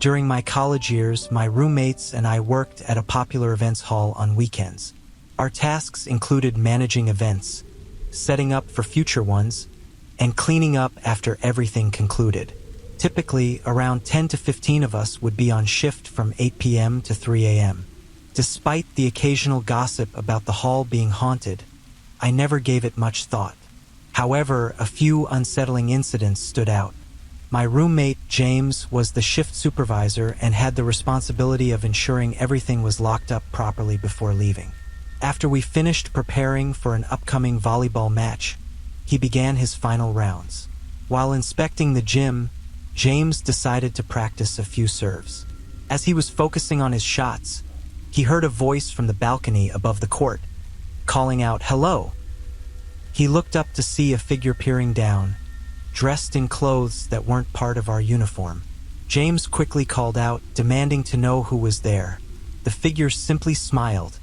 During my college years, my roommates and I worked at a popular events hall on weekends. Our tasks included managing events, setting up for future ones, and cleaning up after everything concluded. Typically, around 10 to 15 of us would be on shift from 8 p.m. to 3 a.m. Despite the occasional gossip about the hall being haunted, I never gave it much thought. However, a few unsettling incidents stood out. My roommate, James, was the shift supervisor and had the responsibility of ensuring everything was locked up properly before leaving. After we finished preparing for an upcoming volleyball match, he began his final rounds. While inspecting the gym, James decided to practice a few serves. As he was focusing on his shots, he heard a voice from the balcony above the court, calling out, "Hello." He looked up to see a figure peering down, dressed in clothes that weren't part of our uniform. James quickly called out, demanding to know who was there. The figure simply smiled,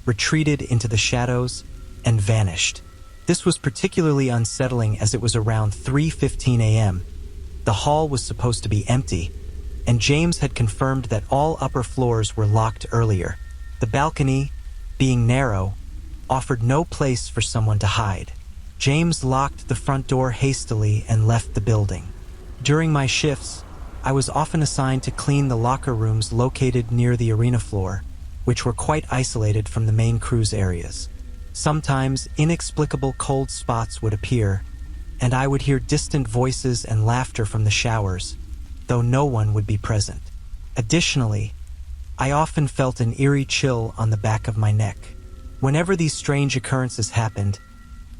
retreated into the shadows, and vanished. This was particularly unsettling as it was around 3:15 a.m. The hall was supposed to be empty, and James had confirmed that all upper floors were locked earlier. The balcony, being narrow, offered no place for someone to hide. James locked the front door hastily and left the building. During my shifts, I was often assigned to clean the locker rooms located near the arena floor, which were quite isolated from the main cruise areas. Sometimes inexplicable cold spots would appear, and I would hear distant voices and laughter from the showers, though no one would be present. Additionally, I often felt an eerie chill on the back of my neck. Whenever these strange occurrences happened,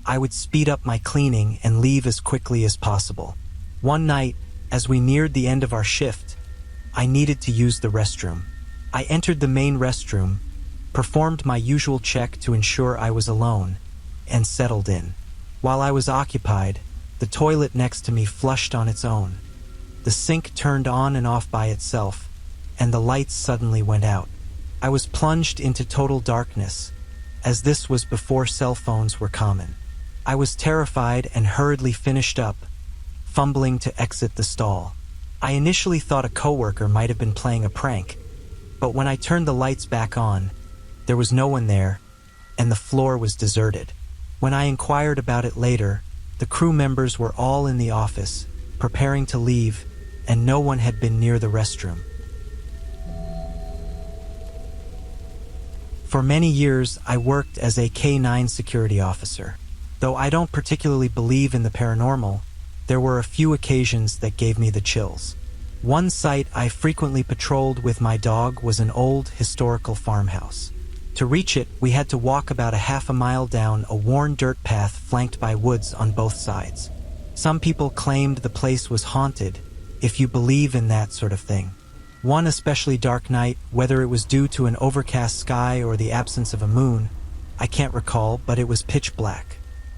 I would speed up my cleaning and leave as quickly as possible. One night, as we neared the end of our shift, I needed to use the restroom. I entered the main restroom, performed my usual check to ensure I was alone, and settled in. While I was occupied, the toilet next to me flushed on its own. The sink turned on and off by itself, and the lights suddenly went out. I was plunged into total darkness, as this was before cell phones were common. I was terrified and hurriedly finished up, fumbling to exit the stall. I initially thought a coworker might have been playing a prank, but when I turned the lights back on, there was no one there, and the floor was deserted. When I inquired about it later, the crew members were all in the office, preparing to leave, and no one had been near the restroom. For many years, I worked as a K-9 security officer. Though I don't particularly believe in the paranormal, there were a few occasions that gave me the chills. One site I frequently patrolled with my dog was an old, historical farmhouse. To reach it, we had to walk about a half a mile down a worn dirt path flanked by woods on both sides. Some people claimed the place was haunted, if you believe in that sort of thing. One especially dark night, whether it was due to an overcast sky or the absence of a moon, I can't recall, but it was pitch black.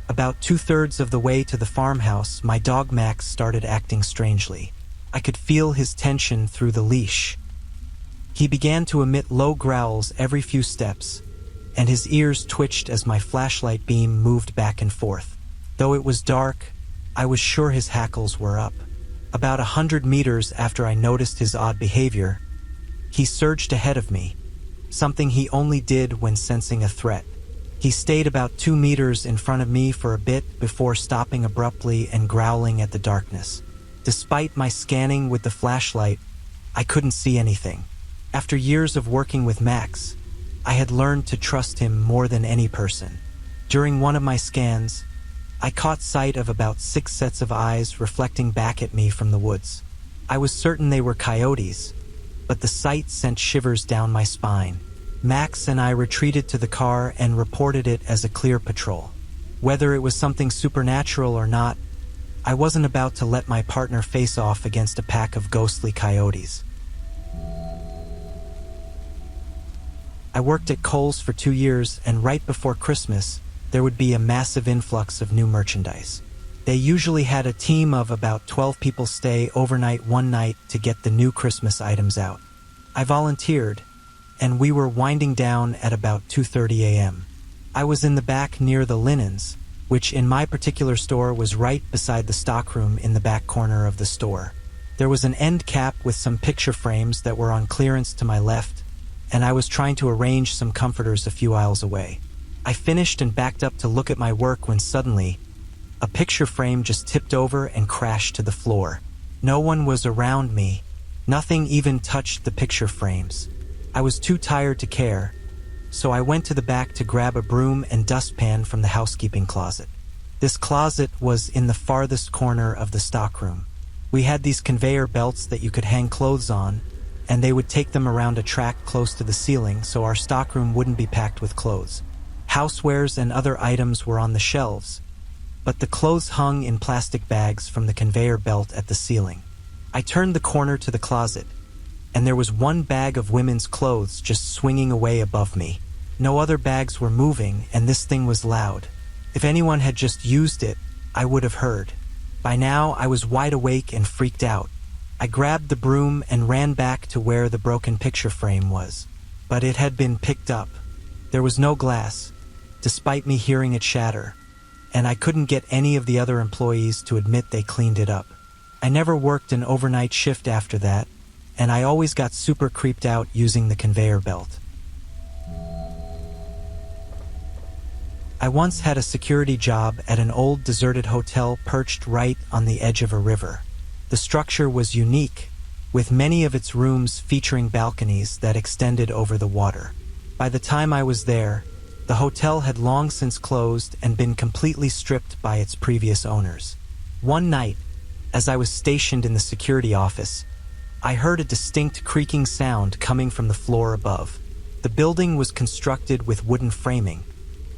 About 2/3 of the way to the farmhouse, my dog Max started acting strangely. I could feel his tension through the leash. He began to emit low growls every few steps, and his ears twitched as my flashlight beam moved back and forth. Though it was dark, I was sure his hackles were up. About 100 meters after I noticed his odd behavior, he surged ahead of me, something he only did when sensing a threat. He stayed about 2 meters in front of me for a bit before stopping abruptly and growling at the darkness. Despite my scanning with the flashlight, I couldn't see anything. After years of working with Max, I had learned to trust him more than any person. During one of my scans, I caught sight of about 6 sets of eyes reflecting back at me from the woods. I was certain they were coyotes, but the sight sent shivers down my spine. Max and I retreated to the car and reported it as a clear patrol. Whether it was something supernatural or not, I wasn't about to let my partner face off against a pack of ghostly coyotes. I worked at Kohl's for 2 years, and right before Christmas, there would be a massive influx of new merchandise. They usually had a team of about 12 people stay overnight one night to get the new Christmas items out. I volunteered, and we were winding down at about 2:30 a.m. I was in the back near the linens, which in my particular store was right beside the stockroom in the back corner of the store. There was an end cap with some picture frames that were on clearance to my left, and I was trying to arrange some comforters a few aisles away. I finished and backed up to look at my work when suddenly, a picture frame just tipped over and crashed to the floor. No one was around me. Nothing even touched the picture frames. I was too tired to care, so I went to the back to grab a broom and dustpan from the housekeeping closet. This closet was in the farthest corner of the stockroom. We had these conveyor belts that you could hang clothes on, and they would take them around a track close to the ceiling so our stockroom wouldn't be packed with clothes. Housewares and other items were on the shelves, but the clothes hung in plastic bags from the conveyor belt at the ceiling. I turned the corner to the closet, and there was one bag of women's clothes just swinging away above me. No other bags were moving, and this thing was loud. If anyone had just used it, I would have heard. By now, I was wide awake and freaked out. I grabbed the broom and ran back to where the broken picture frame was. But it had been picked up. There was no glass, despite me hearing it shatter, and I couldn't get any of the other employees to admit they cleaned it up. I never worked an overnight shift after that, and I always got super creeped out using the conveyor belt. I once had a security job at an old deserted hotel perched right on the edge of a river. The structure was unique, with many of its rooms featuring balconies that extended over the water. By the time I was there, the hotel had long since closed and been completely stripped by its previous owners. One night, as I was stationed in the security office, I heard a distinct creaking sound coming from the floor above. The building was constructed with wooden framing,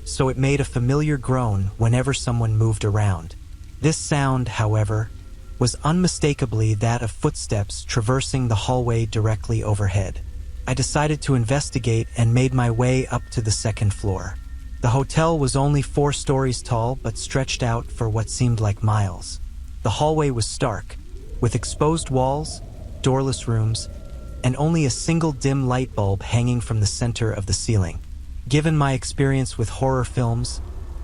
so it made a familiar groan whenever someone moved around. This sound, however, was unmistakably that of footsteps traversing the hallway directly overhead. I decided to investigate and made my way up to the second floor. The hotel was only 4 stories tall but stretched out for what seemed like miles. The hallway was stark, with exposed walls, doorless rooms, and only a single dim light bulb hanging from the center of the ceiling. Given my experience with horror films,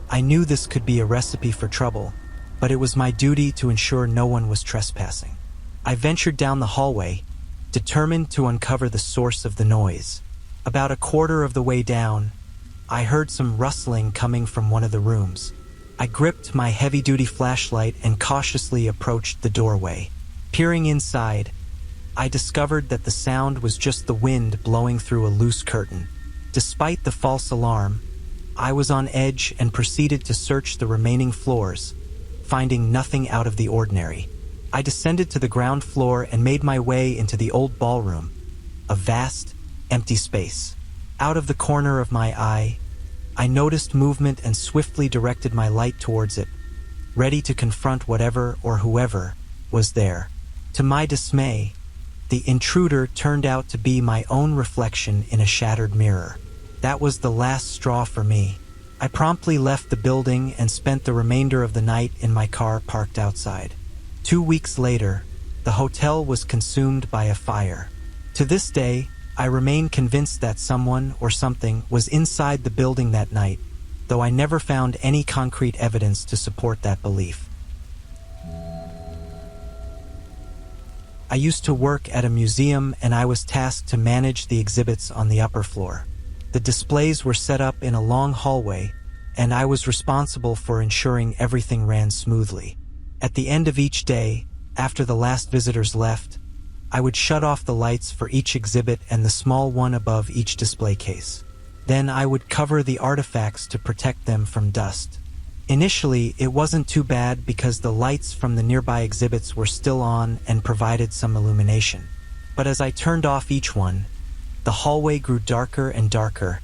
I knew this could be a recipe for trouble, but it was my duty to ensure no one was trespassing. I ventured down the hallway, determined to uncover the source of the noise. About a quarter of the way down, I heard some rustling coming from one of the rooms. I gripped my heavy-duty flashlight and cautiously approached the doorway. Peering inside, I discovered that the sound was just the wind blowing through a loose curtain. Despite the false alarm, I was on edge and proceeded to search the remaining floors, finding nothing out of the ordinary. I descended to the ground floor and made my way into the old ballroom, a vast, empty space. Out of the corner of my eye, I noticed movement and swiftly directed my light towards it, ready to confront whatever or whoever was there. To my dismay, the intruder turned out to be my own reflection in a shattered mirror. That was the last straw for me. I promptly left the building and spent the remainder of the night in my car parked outside. 2 weeks later, the hotel was consumed by a fire. To this day, I remain convinced that someone or something was inside the building that night, though I never found any concrete evidence to support that belief. I used to work at a museum and I was tasked to manage the exhibits on the upper floor. The displays were set up in a long hallway, and I was responsible for ensuring everything ran smoothly. At the end of each day, after the last visitors left, I would shut off the lights for each exhibit and the small one above each display case. Then I would cover the artifacts to protect them from dust. Initially, it wasn't too bad because the lights from the nearby exhibits were still on and provided some illumination. But as I turned off each one, the hallway grew darker and darker,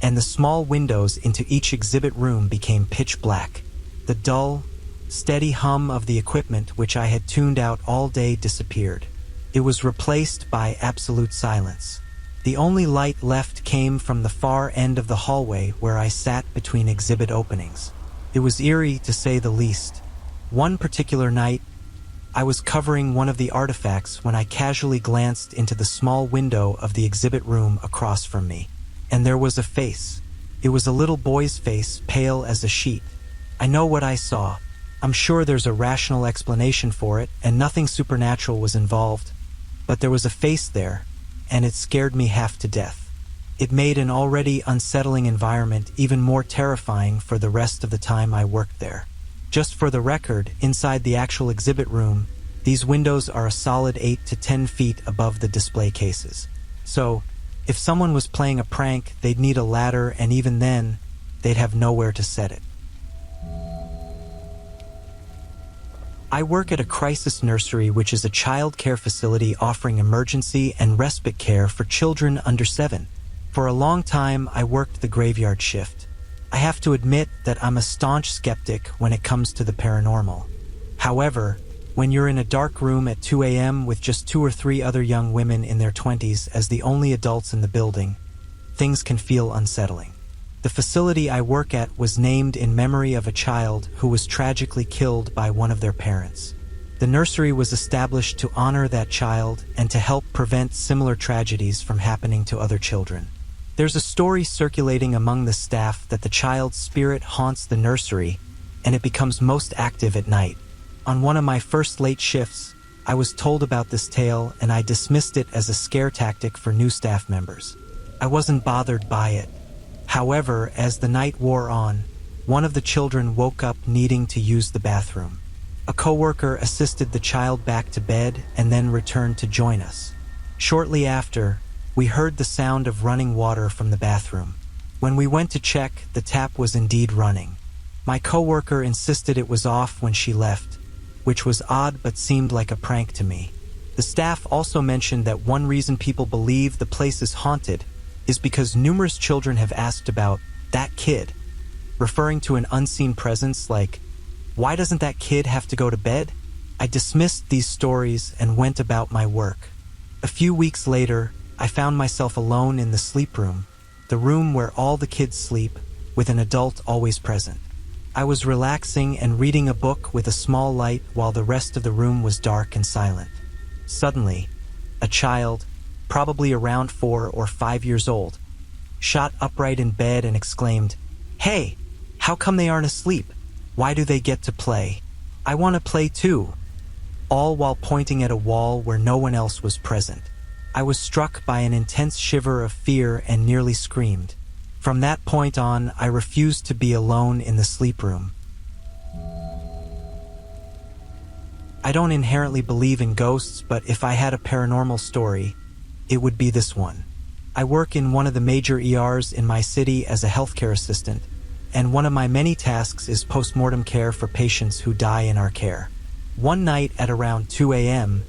and the small windows into each exhibit room became pitch black. The dull, steady hum of the equipment which I had tuned out all day disappeared. It was replaced by absolute silence. The only light left came from the far end of the hallway where I sat between exhibit openings. It was eerie, to say the least. One particular night, I was covering one of the artifacts when I casually glanced into the small window of the exhibit room across from me. And there was a face. It was a little boy's face, pale as a sheet. I know what I saw. I'm sure there's a rational explanation for it, and nothing supernatural was involved. But there was a face there, and it scared me half to death. It made an already unsettling environment even more terrifying for the rest of the time I worked there. Just for the record, inside the actual exhibit room, these windows are a solid 8 to 10 feet above the display cases. So, if someone was playing a prank, they'd need a ladder, and even then, they'd have nowhere to set it. I work at a crisis nursery, which is a child care facility offering emergency and respite care for children under 7. For a long time, I worked the graveyard shift. I have to admit that I'm a staunch skeptic when it comes to the paranormal. However, when you're in a dark room at 2 a.m. with just 2 or 3 other young women in their 20s as the only adults in the building, things can feel unsettling. The facility I work at was named in memory of a child who was tragically killed by one of their parents. The nursery was established to honor that child and to help prevent similar tragedies from happening to other children. There's a story circulating among the staff that the child's spirit haunts the nursery, and it becomes most active at night. On one of my first late shifts, I was told about this tale, and I dismissed it as a scare tactic for new staff members. I wasn't bothered by it. However, as the night wore on, one of the children woke up needing to use the bathroom. A coworker assisted the child back to bed and then returned to join us. Shortly after, we heard the sound of running water from the bathroom. When we went to check, the tap was indeed running. My coworker insisted it was off when she left, which was odd but seemed like a prank to me. The staff also mentioned that one reason people believe the place is haunted is because numerous children have asked about that kid, referring to an unseen presence like, "Why doesn't that kid have to go to bed?" I dismissed these stories and went about my work. A few weeks later, I found myself alone in the sleep room, the room where all the kids sleep, with an adult always present. I was relaxing and reading a book with a small light while the rest of the room was dark and silent. Suddenly, a child, probably around 4 or 5 years old, shot upright in bed and exclaimed, "Hey, how come they aren't asleep? Why do they get to play? I want to play too," all while pointing at a wall where no one else was present. I was struck by an intense shiver of fear and nearly screamed. From that point on, I refused to be alone in the sleep room. I don't inherently believe in ghosts, but if I had a paranormal story, it would be this one. I work in one of the major ERs in my city as a healthcare assistant, and one of my many tasks is post-mortem care for patients who die in our care. One night at around 2 a.m.,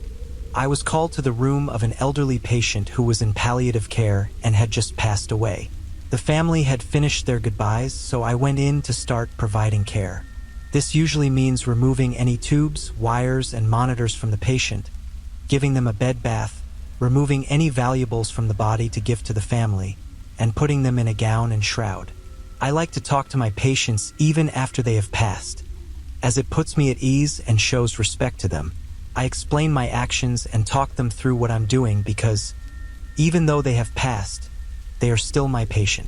I was called to the room of an elderly patient who was in palliative care and had just passed away. The family had finished their goodbyes, so I went in to start providing care. This usually means removing any tubes, wires, and monitors from the patient, giving them a bed bath, removing any valuables from the body to give to the family, and putting them in a gown and shroud. I like to talk to my patients even after they have passed, as it puts me at ease and shows respect to them. I explain my actions and talk them through what I'm doing because, even though they have passed, they are still my patient.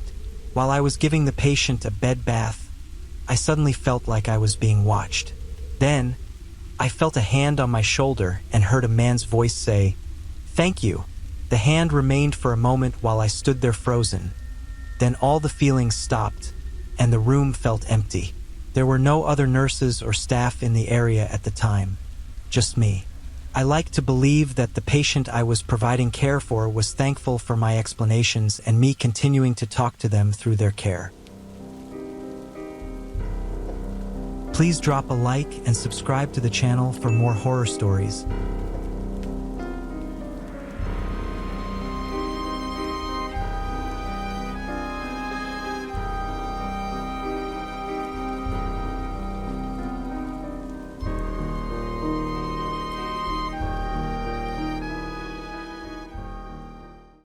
While I was giving the patient a bed bath, I suddenly felt like I was being watched. Then, I felt a hand on my shoulder and heard a man's voice say, "Thank you." The hand remained for a moment while I stood there frozen. Then all the feelings stopped, and the room felt empty. There were no other nurses or staff in the area at the time, just me. I like to believe that the patient I was providing care for was thankful for my explanations and me continuing to talk to them through their care. Please drop a like and subscribe to the channel for more horror stories.